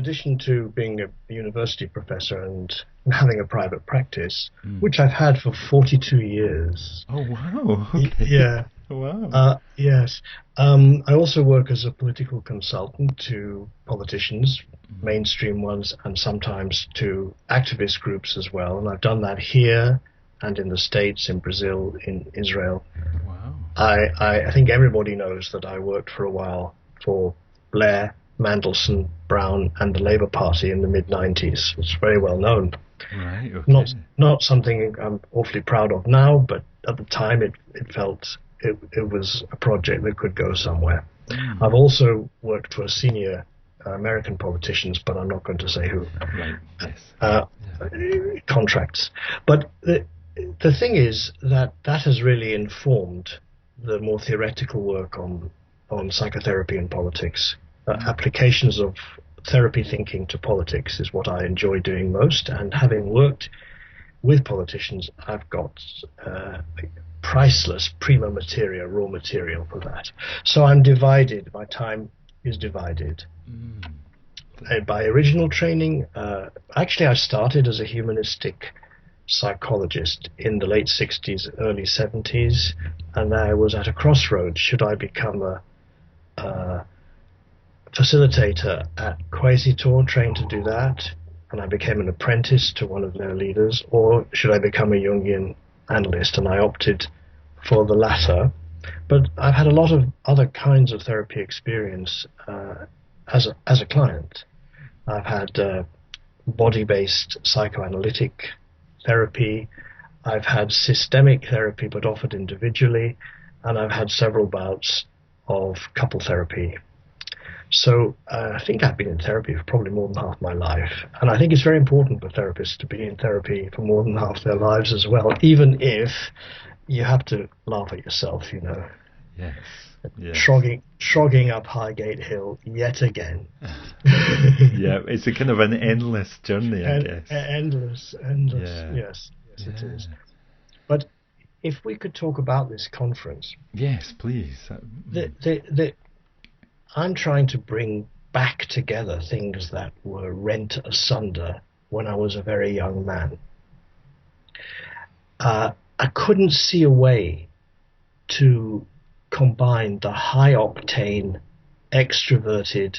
addition to being a university professor and having a private practice, Mm. which I've had for 42 years. Oh, wow. Okay. Yeah. Wow. Yes. I also work as a political consultant to politicians, mainstream ones, and sometimes to activist groups as well. And I've done that here and in the States, in Brazil, in Israel. Wow. I think everybody knows that I worked for a while for Blair, Mandelson, Brown, and the Labour Party in the mid-90s. It's very well known. Right, okay. Not something I'm awfully proud of now, but at the time it felt it was a project that could go somewhere. Mm. I've also worked for senior American politicians, but I'm not going to say who. Right, yes. Contracts. But the thing is that has really informed the more theoretical work on psychotherapy and politics. Applications of therapy thinking to politics is what I enjoy doing most, and having worked with politicians, I've got priceless prima materia, raw material for that. So I'm divided. My time is divided. By original training, actually I started as a humanistic psychologist in the late 60s, early 70s, and I was at a crossroads. Should I become a facilitator at Quasitor, trained to do that, and I became an apprentice to one of their leaders, or should I become a Jungian analyst? And I opted for the latter. But I've had a lot of other kinds of therapy experience as a client. I've had body-based psychoanalytic therapy. I've had systemic therapy, but offered individually, and I've had several bouts of couple therapy. So I think I've been in therapy for probably more than half my life. And I think it's very important for therapists to be in therapy for more than half their lives as well, even if you have to laugh at yourself, you know. Yes. Yes. Shrugging up Highgate Hill yet again. Yeah, it's a kind of an endless journey, I guess. Endless. Yeah. Yes, it is. But if we could talk about this conference. Yes, please. I'm trying to bring back together things that were rent asunder when I was a very young man. I couldn't see a way to combine the high-octane, extroverted,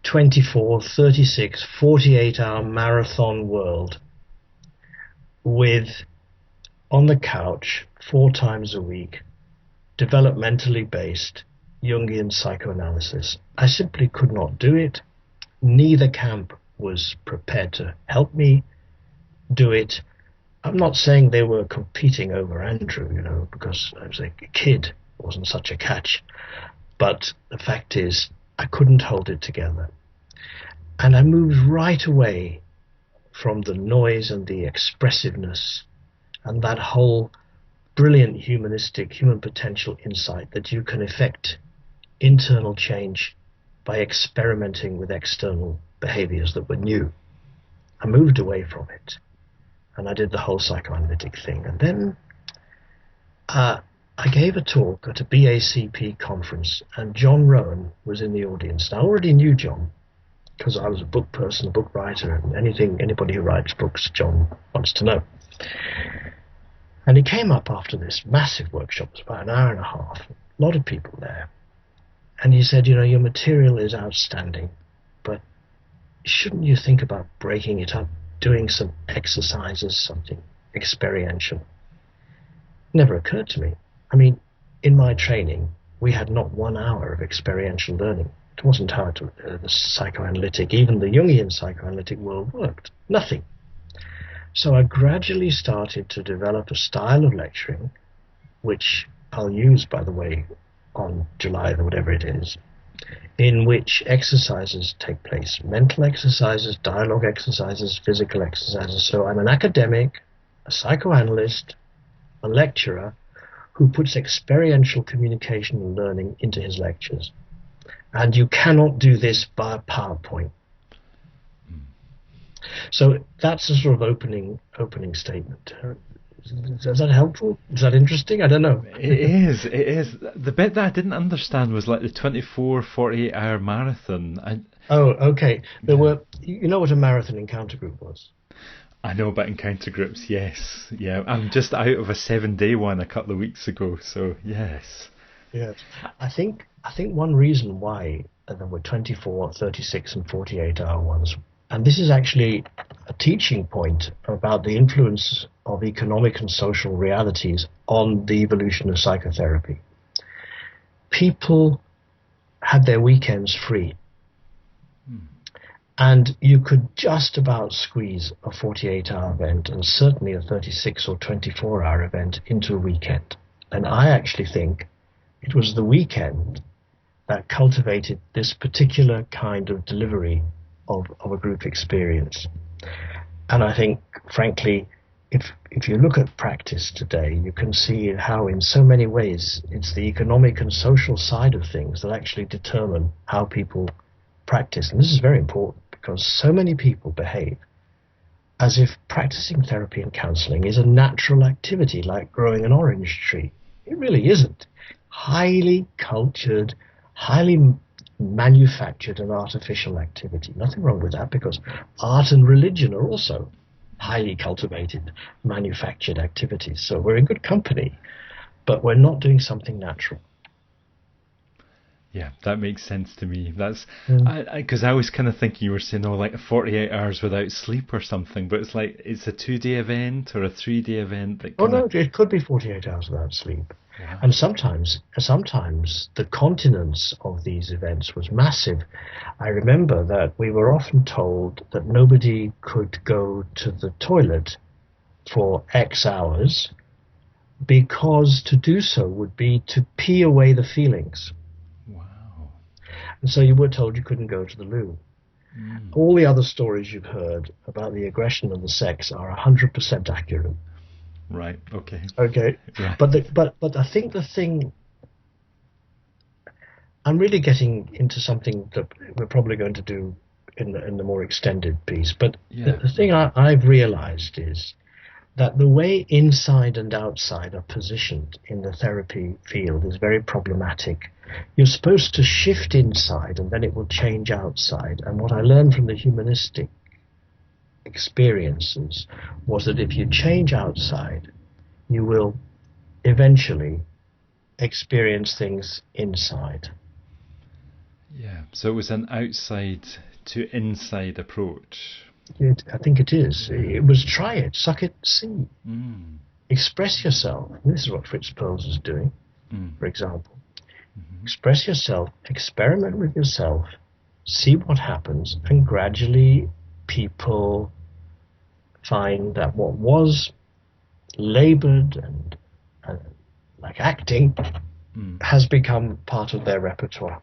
24, 36, 48-hour marathon world with, on the couch, 4 times a week, developmentally based Jungian psychoanalysis. I simply could not do it. Neither camp was prepared to help me do it. I'm not saying they were competing over Andrew, you know, because I was a kid. It wasn't such a catch. But the fact is, I couldn't hold it together. And I moved right away from the noise and the expressiveness and that whole brilliant humanistic, human potential insight that you can effect internal change by experimenting with external behaviors that were new. I moved away from it, and I did the whole psychoanalytic thing. And then I gave a talk at a BACP conference, and John Rowan was in the audience. And I already knew John, because I was a book person, a book writer, and anybody who writes books, John wants to know. And he came up after this massive workshop, it was about an hour and a half, a lot of people there. And he said, you know, your material is outstanding, but shouldn't you think about breaking it up, doing some exercises, something experiential? Never occurred to me. I mean, in my training, we had not 1 hour of experiential learning. It wasn't how the psychoanalytic, even the Jungian psychoanalytic world worked. Nothing. So I gradually started to develop a style of lecturing, which I'll use, by the way, on July, or whatever it is, in which exercises take place. Mental exercises, dialogue exercises, physical exercises. So I'm an academic, a psychoanalyst, a lecturer who puts experiential communication and learning into his lectures. And you cannot do this by a PowerPoint. So that's a sort of opening statement. Is that helpful? Is that interesting? I don't know. It is. The bit that I didn't understand was like the 24, 48-hour marathon. Oh, okay. There Yeah. were, you know what a marathon encounter group was? I know about encounter groups, yes. Yeah, I'm just out of a 7-day one a couple of weeks ago, so yes. Yes. I think one reason why there were 24, 36, and 48-hour ones, and this is actually a teaching point about the influence of economic and social realities on the evolution of psychotherapy. People had their weekends free, and you could just about squeeze a 48-hour event and certainly a 36 or 24-hour event into a weekend. And I actually think it was the weekend that cultivated this particular kind of delivery of a group experience. And I think, frankly, if you look at practice today, you can see how in so many ways it's the economic and social side of things that actually determine how people practice. And this is very important because so many people behave as if practicing therapy and counseling is a natural activity like growing an orange tree. It really isn't. Highly cultured, highly manufactured and artificial activity. Nothing wrong with that because art and religion are also highly cultivated, manufactured activities. So we're in good company, but we're not doing something natural. Yeah, that makes sense to me. That's Mm. because I was kind of thinking you were saying, oh, like 48 hours without sleep or something, but it's like it's a 2-day event or a 3-day event that Oh kind of. no, it could be 48 hours without sleep. And Wow. sometimes the continence of these events was massive. I remember that we were often told that nobody could go to the toilet for X hours because to do so would be to pee away the feelings. Wow. And so you were told you couldn't go to the loo. Mm. All the other stories you've heard about the aggression of the sex are 100% accurate. Right. Okay. Okay, Right. but I think the thing I'm really getting into something that we're probably going to do in the more extended piece. But Yeah. the thing I've realized is that the way inside and outside are positioned in the therapy field is very problematic. You're supposed to shift inside and then it will change outside. And what I learned from the humanistic experiences was that if you change outside, you will eventually experience things inside. Yeah. So it was an outside to inside approach. I think it is. Yeah. It was try it, suck it, see. Mm. Express yourself. And this is what Fritz Perls is doing, Mm. for example. Mm-hmm. Express yourself, experiment with yourself, see what happens, and gradually people find that what was labored and like acting Mm. has become part of their repertoire.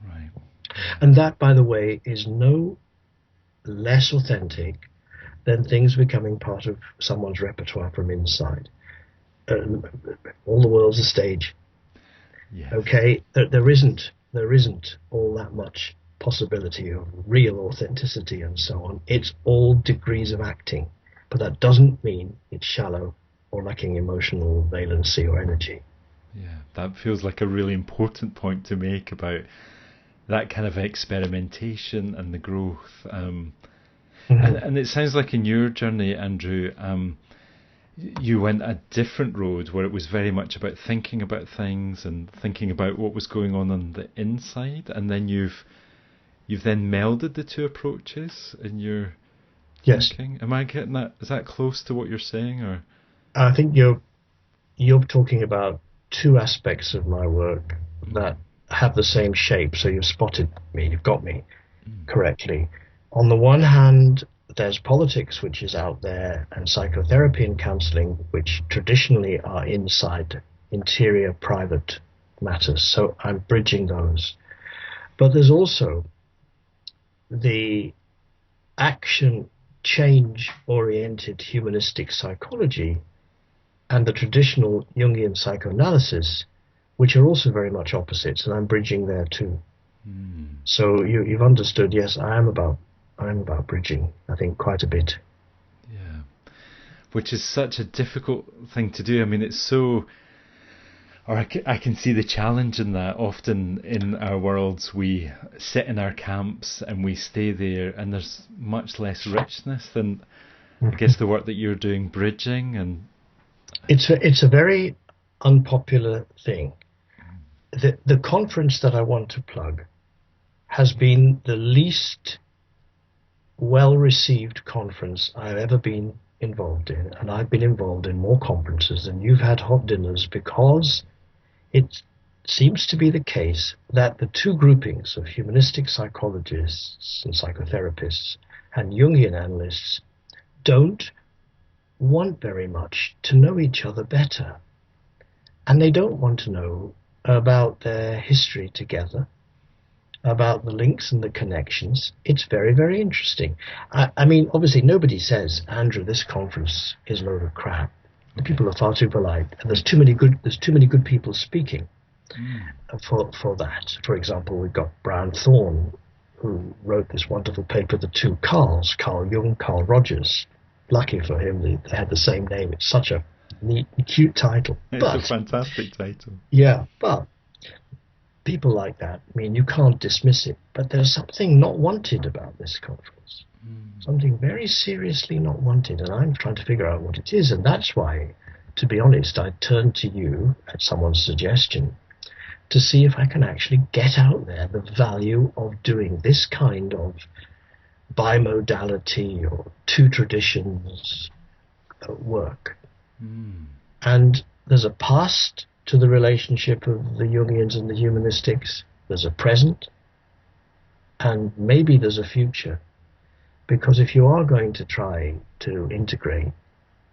Right. Yeah. And that, by the way, is no less authentic than things becoming part of someone's repertoire from inside. Uh, all the world's a stage. Yes. Okay, there isn't all that much possibility of real authenticity and so on. It's all degrees of acting, but that doesn't mean it's shallow or lacking emotional valency or energy. Yeah. That feels like a really important point to make about that kind of experimentation and the growth. Mhm. And it sounds like in your journey, Andrew, you went a different road where it was very much about thinking about things and thinking about what was going on the inside, and then you've then melded the two approaches in your Yes, thinking. Am I getting that? Is that close to what you're saying, or? I think you're talking about two aspects of my work Mm, that have the same shape. So you've spotted me, you've got me mm, correctly. On the one hand, there's politics, which is out there, and psychotherapy and counseling, which traditionally are inside, interior, private matters. So I'm bridging those. But there's also the action change oriented humanistic psychology and the traditional Jungian psychoanalysis, which are also very much opposites, and I'm bridging there too. mm. So you've understood. Yes, I am about bridging. I think quite a bit. Yeah, which is such a difficult thing to do. I mean, it's so Or I can see the challenge in that. Often in our worlds, we sit in our camps and we stay there, and there's much less richness than, I guess, the work that you're doing, bridging. And it's a very unpopular thing. The conference that I want to plug has been the least well-received conference I've ever been involved in, and I've been involved in more conferences than you've had hot dinners, because it seems to be the case that the two groupings of humanistic psychologists and psychotherapists and Jungian analysts don't want very much to know each other better. And they don't want to know about their history together, about the links and the connections. It's very, very interesting. I mean, obviously, nobody says, Andrew, this conference is a load of crap. The people are far too polite, and there's too many good people speaking for that. For example, we've got Brian Thorne, who wrote this wonderful paper, The Two Carls, Carl Jung, Carl Rogers. Lucky for him, they had the same name. It's such a neat, cute title. It's a fantastic title. Yeah, but people like that, I mean, you can't dismiss it. But there's something not wanted about this conference. Something very seriously not wanted, and I'm trying to figure out what it is. And that's why, to be honest, I turned to you at someone's suggestion to see if I can actually get out there the value of doing this kind of bimodality or two traditions work. And there's a past to the relationship of the Jungians and the Humanistics. There's a present, and maybe there's a future. Because if you are going to try to integrate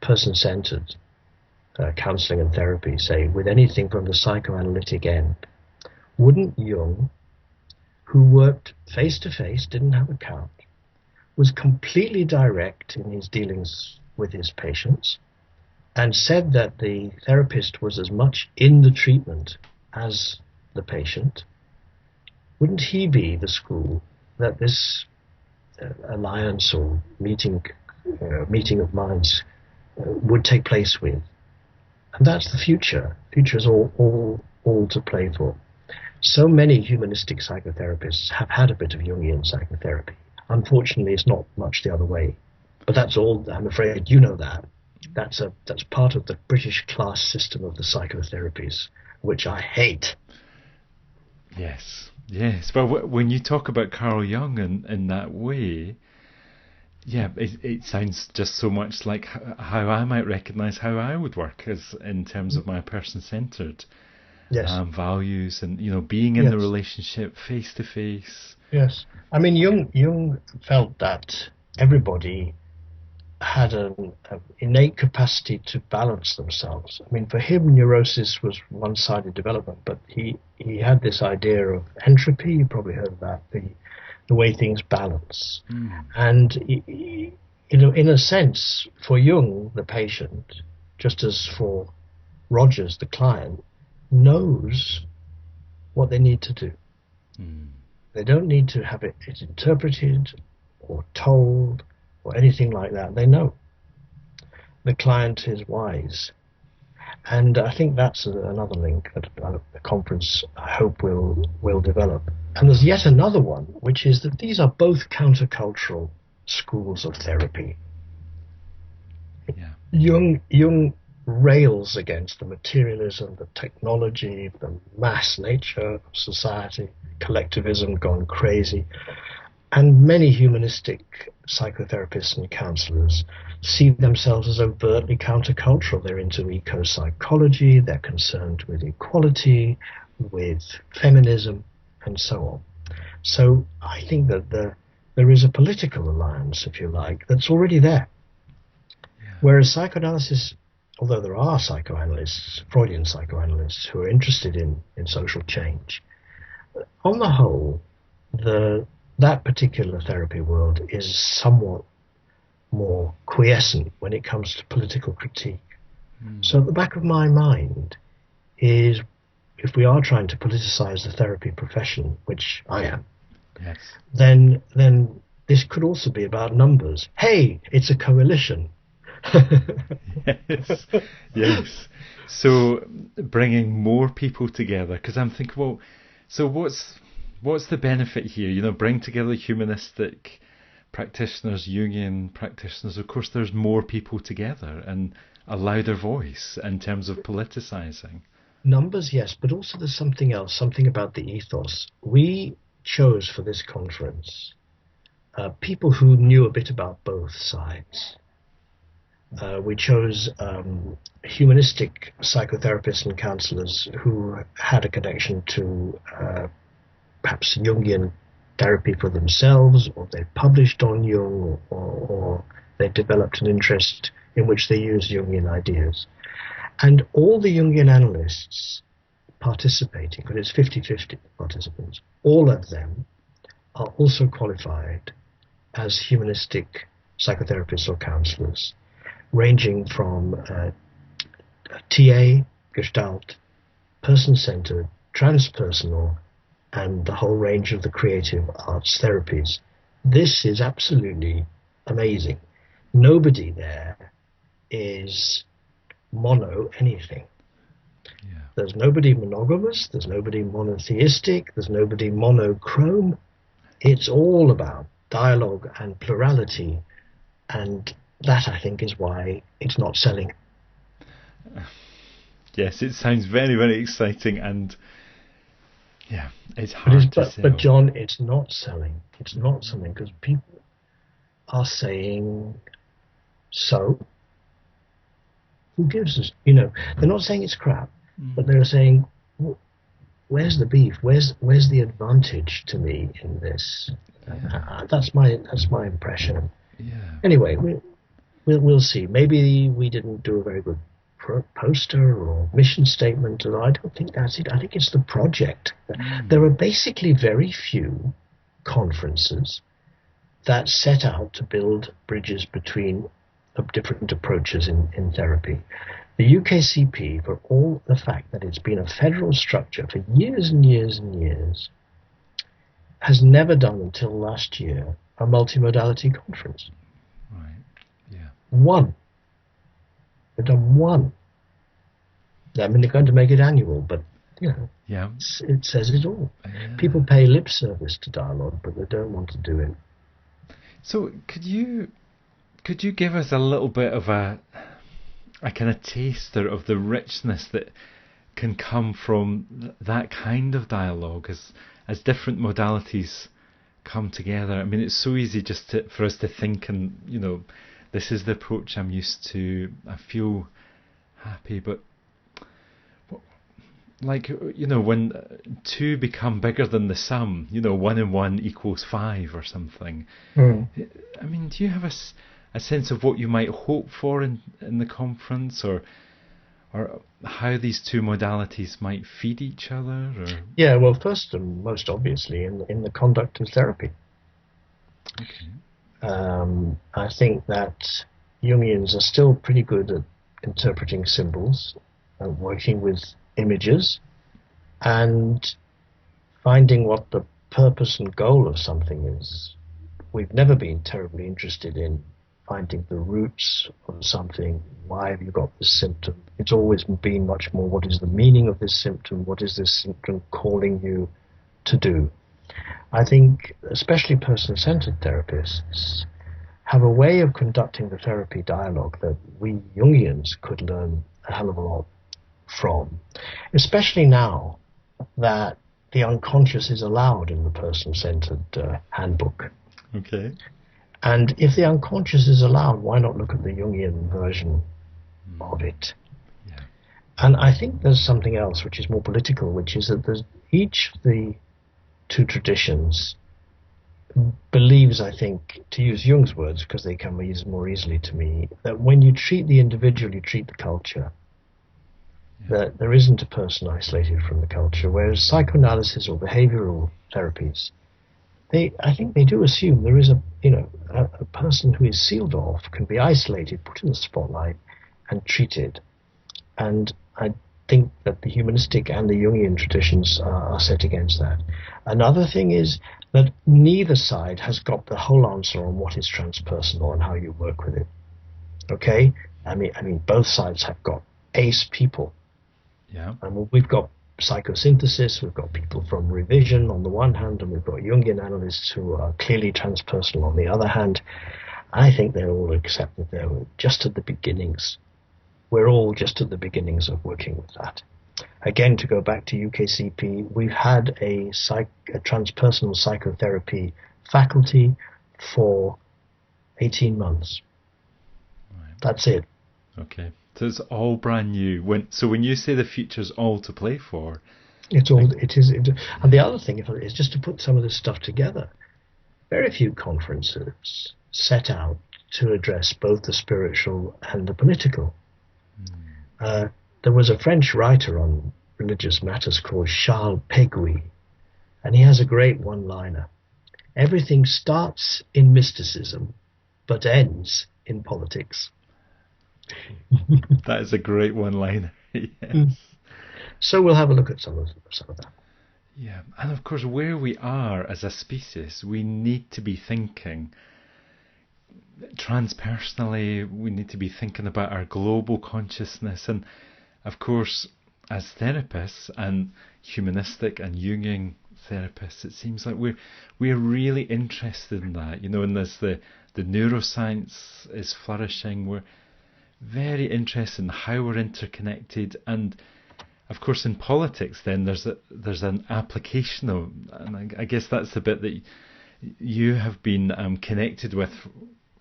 person-centered counseling and therapy, say, with anything from the psychoanalytic end, wouldn't Jung, who worked face-to-face, didn't have a couch, was completely direct in his dealings with his patients, and said that the therapist was as much in the treatment as the patient, wouldn't he be the school that this alliance or meeting of minds would take place with? And that's the future. Future is all to play for. So many humanistic psychotherapists have had a bit of Jungian psychotherapy. Unfortunately, it's not much the other way. But that's all, I'm afraid, you know that. That's part of the British class system of the psychotherapies, which I hate. Yes. Well, when you talk about Carl Jung in that way, yeah, it sounds just so much like how I might recognise how I would work as in terms of my person-centered values, and being in the relationship face to face. Yes, I mean Jung felt that everybody had an innate capacity to balance themselves. I mean, for him, neurosis was one-sided development, but he had this idea of entropy. You probably heard of that, the way things balance. And in a sense, for Jung, the patient, just as for Rogers, the client, knows what they need to do. They don't need to have it interpreted or told or anything like that. They know. The client is wise. And I think that's another link that the conference, I hope, will develop. And there's yet another one, which is that these are both countercultural schools of therapy. Yeah. Jung rails against the materialism, the technology, the mass nature of society, collectivism gone crazy. And many humanistic psychotherapists and counselors see themselves as overtly countercultural. They're into eco-psychology, they're concerned with equality, with feminism, and so on. So I think that there is a political alliance, if you like, that's already there. Yeah. Whereas psychoanalysis, although there are psychoanalysts, Freudian psychoanalysts, who are interested in social change, on the whole, that particular therapy world is somewhat more quiescent when it comes to political critique. So at the back of my mind is, if we are trying to politicize the therapy profession, which I am, then this could also be about numbers. Hey, it's a coalition. Yes, yes. So bringing more people together, because I'm thinking, well, so what's the benefit here? You know, bring together humanistic practitioners, Jungian practitioners. Of course, there's more people together and a louder voice in terms of politicizing. Numbers, yes, but also there's something else, something about the ethos. We chose for this conference people who knew a bit about both sides. We chose humanistic psychotherapists and counselors who had a connection to perhaps Jungian therapy for themselves, or they published on Jung, or they developed an interest in which they used Jungian ideas. And all the Jungian analysts participating, because it's 50-50 participants, all of them are also qualified as humanistic psychotherapists or counselors, ranging from TA, Gestalt, person-centered, transpersonal, and the whole range of the creative arts therapies. This is absolutely amazing. Nobody there is mono anything. Yeah. There's nobody monogamous, there's nobody monotheistic, there's nobody monochrome. It's all about dialogue and plurality, and that, I think, is why it's not selling. Yes, it sounds very, very exciting, and yeah, it's hard to sell. But John, it's not selling. It's not selling because people are saying, so who gives us? You know, they're not saying it's crap, but they're saying, where's the beef? Where's the advantage to me in this? Yeah. That's my impression. Yeah. Anyway, we'll see. Maybe we didn't do a very good poster or mission statement. I don't think that's it. I think it's the project. There are basically very few conferences that set out to build bridges between different approaches in therapy. The UKCP, for all the fact that it's been a federal structure for years and years and years, has never done until last year a multimodality conference. Right. Yeah. One. They've done one. I mean, they're going to make it annual, but you know, Yeah. it says it all. Yeah. People pay lip service to dialogue, but they don't want to do it. So could you give us a little bit of a kind of taster of the richness that can come from that kind of dialogue as different modalities come together? I mean, it's so easy just for us to think, and you know, this is the approach I'm used to. I feel happy, but like, you know, when two become bigger than the sum, you know, 1 and 1 equals 5 or something. I mean, do you have a sense of what you might hope for in the conference, or how these two modalities might feed each other? Or? Yeah, well, first and most obviously in the conduct of therapy. Okay. I think that Jungians are still pretty good at interpreting symbols and working with images and finding what the purpose and goal of something is. We've never been terribly interested in finding the roots of something. Why have you got this symptom? It's always been much more, what is the meaning of this symptom? What is this symptom calling you to do? I think especially person-centered therapists have a way of conducting the therapy dialogue that we Jungians could learn a hell of a lot from, especially now that the unconscious is allowed in the person-centered handbook. Okay. And if the unconscious is allowed, why not look at the Jungian version of it? Yeah. And I think there's something else which is more political, which is that there's each of the two traditions believes, I think, to use Jung's words, because they come more easily to me, that when you treat the individual, you treat the culture. That there isn't a person isolated from the culture, whereas psychoanalysis or behavioral therapies, I think they do assume there is a person who is sealed off, can be isolated, put in the spotlight, and treated. And I think that the humanistic and the Jungian traditions are set against that. Another thing is that neither side has got the whole answer on what is transpersonal and how you work with it. Okay, I mean, both sides have got ace people. Yeah. And we've got psychosynthesis, we've got people from revision on the one hand, and we've got Jungian analysts who are clearly transpersonal on the other hand. I think they all accept that they're just at the beginnings. We're all just at the beginnings of working with that. Again, to go back to UKCP, we've had a transpersonal psychotherapy faculty for 18 months. Right. That's it. Okay. So it's all brand new. When you say the future's all to play for, It's like, all it is. And the other thing is just to put some of this stuff together. Very few conferences set out to address both the spiritual and the political. Uh, there was a French writer on religious matters called Charles Péguy, and he has a great one-liner. Everything starts in mysticism, but ends in politics. that is a great one-liner. Mm. Yes. So we'll have a look at some of that. Yeah, and of course, where we are as a species, we need to be thinking transpersonally. We need to be thinking about our global consciousness, and of course, as therapists and humanistic and Jungian therapists, it seems like we're really interested in that. You know, and as the neuroscience is flourishing, we're very interested in how we're interconnected. And of course, in politics, then there's an application of, and I guess that's the bit that you have been connected with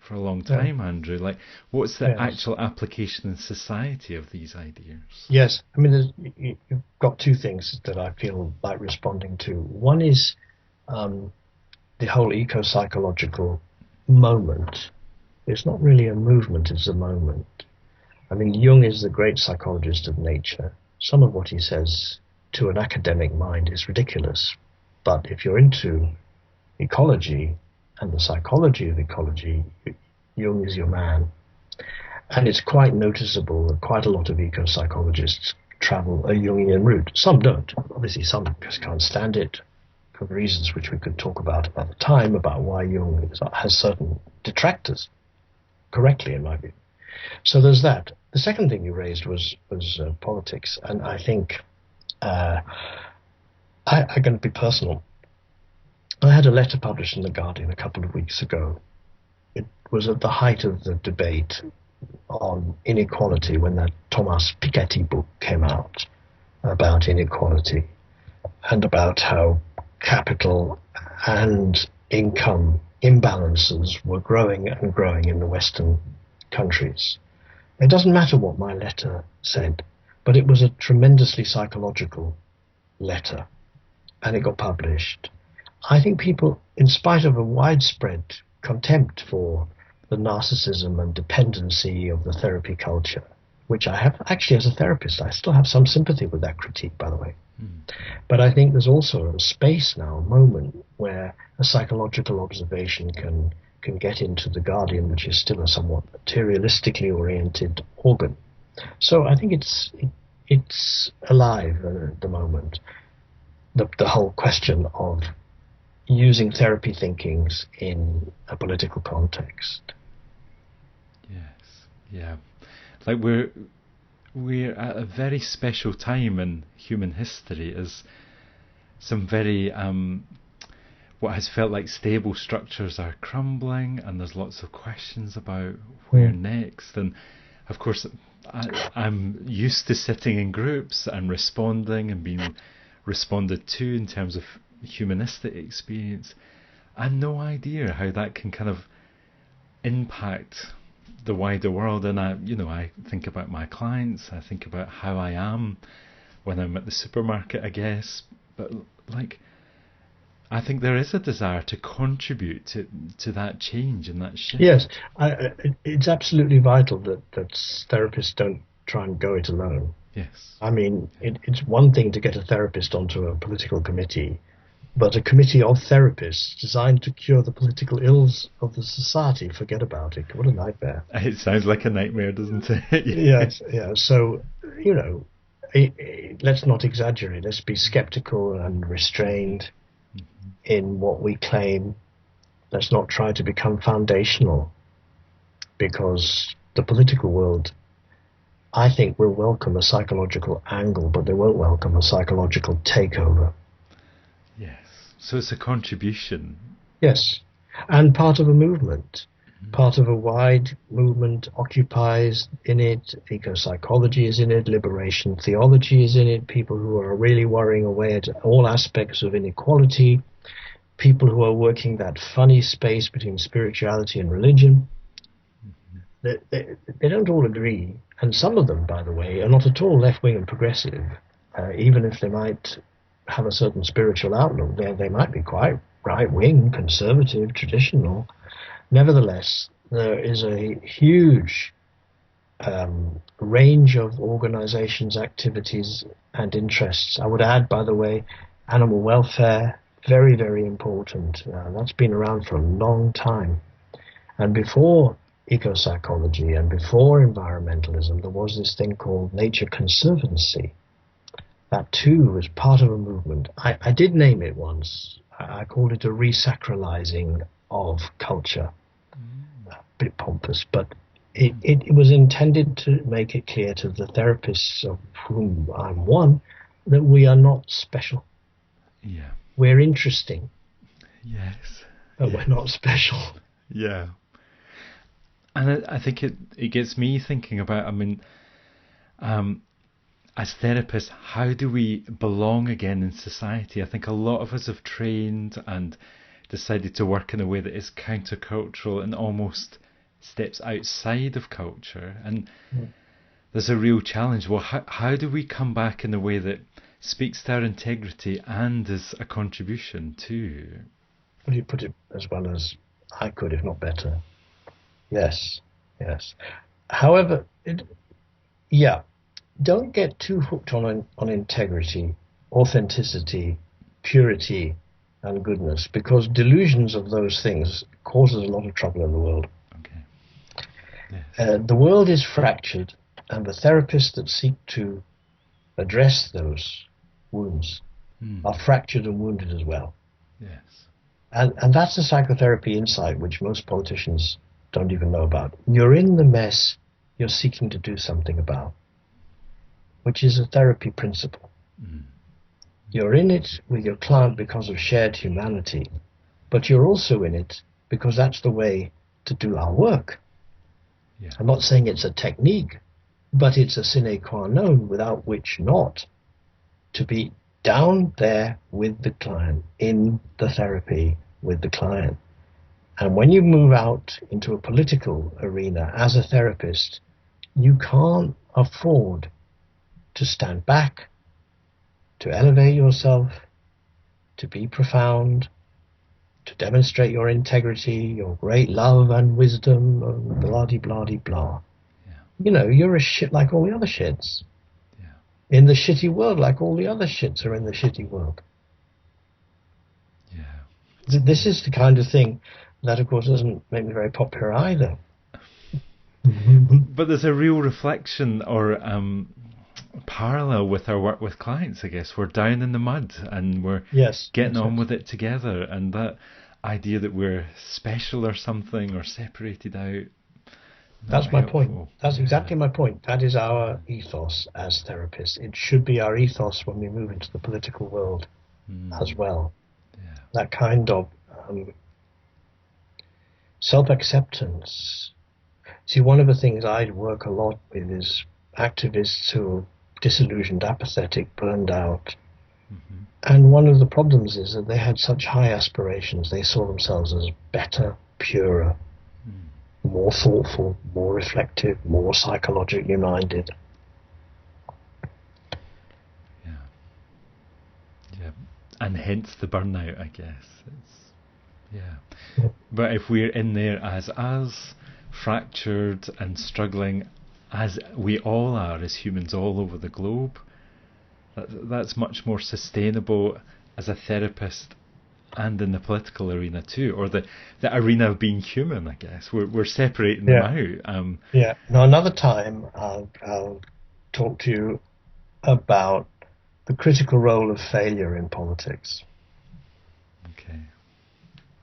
for a long time, Andrew. Like, what's the actual application in society of these ideas? Yes, I mean, you've got two things that I feel like responding to. One is the whole eco-psychological moment. It's not really a movement, it's a moment. I mean, Jung is the great psychologist of nature. Some of what he says to an academic mind is ridiculous. But if you're into ecology and the psychology of ecology, Jung is your man. And it's quite noticeable that quite a lot of eco-psychologists travel a Jungian route. Some don't. Obviously, some just can't stand it for reasons which we could talk about the time, about why Jung has certain detractors, correctly in my view. So there's that. The second thing you raised was politics, and I think I'm going to be personal. I had a letter published in The Guardian a couple of weeks ago. It was at the height of the debate on inequality when that Thomas Piketty book came out about inequality and about how capital and income imbalances were growing and growing in the Western countries. It doesn't matter what my letter said, but it was a tremendously psychological letter, and it got published. I think people, in spite of a widespread contempt for the narcissism and dependency of the therapy culture, which I have actually as a therapist, I still have some sympathy with that critique, by the way. But I think there's also a space now, a moment, where a psychological observation can get into The Guardian, which is still a somewhat materialistically oriented organ. So I think it's alive at the moment. The whole question of using therapy thinkings in a political context. Yes, yeah. Like we're at a very special time in human history, as some very what has felt like stable structures are crumbling, and there's lots of questions about where next. And of course, I'm used to sitting in groups and responding and being responded to in terms of humanistic experience. I have no idea how that can kind of impact the wider world. And I think about my clients, I think about how I am when I'm at the supermarket, I guess. But like, I think there is a desire to contribute to that change and that shift. Yes, it's absolutely vital that therapists don't try and go it alone. Yes. I mean, it's one thing to get a therapist onto a political committee, but a committee of therapists designed to cure the political ills of the society, forget about it. What a nightmare. It sounds like a nightmare, doesn't it? Yes, yeah. So, let's not exaggerate. Let's be skeptical and restrained in what we claim. Let's not try to become foundational, because the political world, I think, will welcome a psychological angle, but they won't welcome a psychological takeover. Yes. So it's a contribution. Yes, and part of a movement. Part of a wide movement. Occupies in it, eco-psychology is in it, liberation theology is in it, people who are really worrying away at all aspects of inequality, people who are working that funny space between spirituality and religion. They don't all agree, and some of them, by the way, are not at all left-wing and progressive. Even if they might have a certain spiritual outlook, they might be quite right-wing, conservative, traditional. Nevertheless, there is a huge range of organizations, activities, and interests. I would add, by the way, animal welfare, very, very important. That's been around for a long time. And before eco-psychology and before environmentalism, there was this thing called nature conservancy. That too was part of a movement. I did name it once. I called it a resacralizing of culture. A bit pompous, but it was intended to make it clear to the therapists, of whom I'm one, that we are not special. Yeah. We're interesting. Yes. But we're not special. Yeah. And I think it gets me thinking about, as therapists, how do we belong again in society? I think a lot of us have trained and decided to work in a way that is countercultural and almost steps outside of culture. And there's a real challenge. Well, how do we come back in a way that speaks to our integrity and is a contribution too? Well, you put it as well as I could, if not better. Yes, yes. However, don't get too hooked on integrity, authenticity, purity, and goodness, because delusions of those things causes a lot of trouble in the world. Okay. Yes. The world is fractured, and the therapists that seek to address those wounds are fractured and wounded as well. Yes. And that's a psychotherapy insight which most politicians don't even know about. You're in the mess you're seeking to do something about, which is a therapy principle. You're in it with your client because of shared humanity, but you're also in it because that's the way to do our work. Yeah. I'm not saying it's a technique, but it's a sine qua non without which not to be down there with the client, in the therapy with the client. And when you move out into a political arena as a therapist, you can't afford to stand back, to elevate yourself, to be profound, to demonstrate your integrity, your great love and wisdom, and blah-de-blah-de-blah. Yeah. You know, you're a shit like all the other shits. Yeah. In the shitty world, like all the other shits are in the shitty world. Yeah. This is the kind of thing that, of course, doesn't make me very popular either. But there's a real reflection or parallel with our work with clients, I guess. We're down in the mud and we're getting on with it together, and that idea that we're special or something or separated out. That's my point. That's exactly my point. That is our ethos as therapists. It should be our ethos when we move into the political world as well. Yeah. That kind of self-acceptance. See, one of the things I work a lot with is activists who are disillusioned, apathetic, burned out. And one of the problems is that they had such high aspirations. They saw themselves as better, purer, more thoughtful, more reflective, more psychologically minded. Yeah. Yeah. And hence the burnout, I guess. But if we're in there as fractured and struggling as we all are as humans all over the globe, that's much more sustainable as a therapist and in the political arena too, or the arena of being human, I guess. We're separating them out. Now another time I'll talk to you about the critical role of failure in politics. Okay.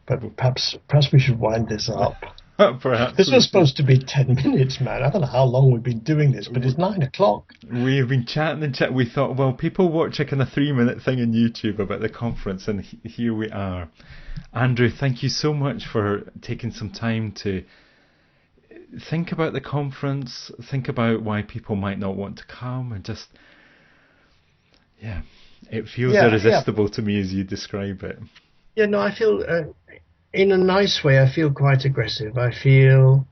But perhaps we should wind this up. Perhaps This we was should. supposed to be 10 minutes, man. I don't know how long we've been doing this, but it's 9 o'clock. We've been chatting and chatting. We thought, well, people watch a kind of 3 minute thing on YouTube about the conference, and here we are. Andrew, thank you so much for taking some time to think about the conference, think about why people might not want to come, and just, yeah, it feels irresistible to me as you describe it. Yeah, no, I feel, in a nice way, I feel quite aggressive. I feel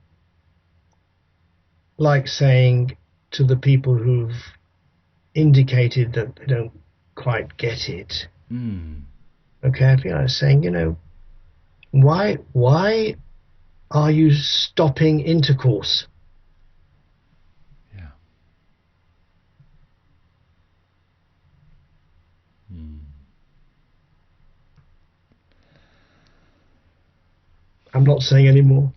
like saying to the people who've indicated that they don't quite get it, okay, I feel like saying, why are you stopping intercourse? Yeah. I'm not saying any more.